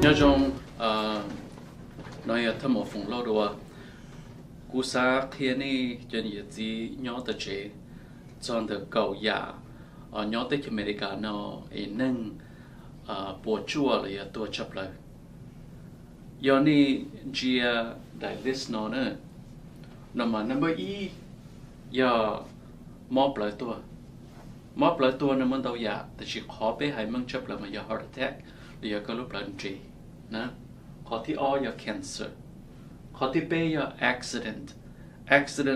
nhớ trong nói thầm một phòng lâu rồi cú sa khi này cho những gì nhớ tới chế chọn được cầu giả nhớ tới America nó nâng bộ chua làตัวchấp lại giờ này chỉ đại list nó nữa nằm mà number e giờ mอบlạiตัวnóมันตัวgiảแต่chỉ khó bé hayมันchấp lại mà giờ heart attackหรือก็รูปร่างจีนะข้อที่อย่า cancer ข้อที่เปอย่า accident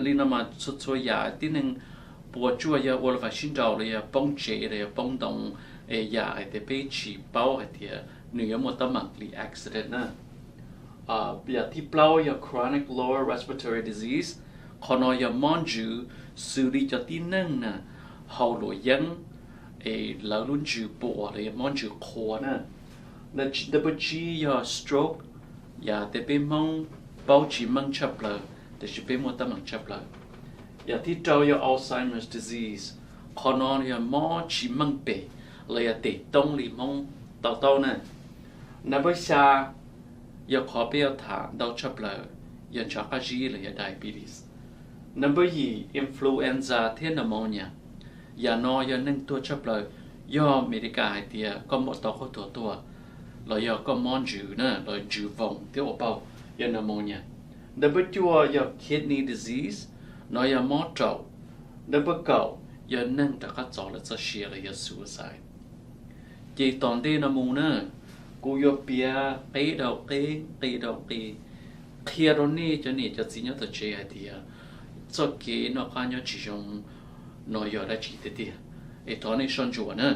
ลีนมาสุดส่วนใหญ่ที่หนึ่งปวดจั่วอย่าวัวฟ้าชินดาวเลยอย่าป้องเจเลยอย่าป้องตรงอย่าแต่ไปฉีดเป้าไอ้เดียหนึ่งอย่าหมดตะมังลี accident นะอย่าที่เป้าอย่า chronic lower respiratory disease ข้อนอย่ามอนจูสุริจะที่หนึ่งนะเฮาหลวยังแล้วรุ่นจูปวดเลยมอนจูคอนะ那double G要 stroke 呀，得被蒙保持蒙chấp了，但是被莫得蒙chấp了。呀，ที่เจ้า要 Alzheimer's disease，可能要莫持蒙背，เลย要得动力蒙到呢。那不下要ขอไป要ถาม到chấp了，要查个 G เลย要 diabetes。那不二 Influenza ที่ pneumonia，อย่านอย่านึ่งตัวchấp了，要อเมริกาไอเดียก็หมดต่อเขาตัว เราอยากก็มอนจูนะเราจูฟงที่ออกเปล่าอย่า pneumonia ดับเบิลจัวอย่า kidney disease เราอย่ามอเจ้าดับเบิลเก่าอย่านั่งแต่ก็จ่อแล้วจะเชียร์เลยอย่า suicide จีตอนที่น้ำมูนะกูยกเปียเกยดาวเคียร์ตรงนี้จะนี่จะสิ่งที่จะเจอไอเดียจะเกี่ยนอกการยอดชิจงน้อยยอดได้จีเดียไอตอนนี้ชนจัวนะ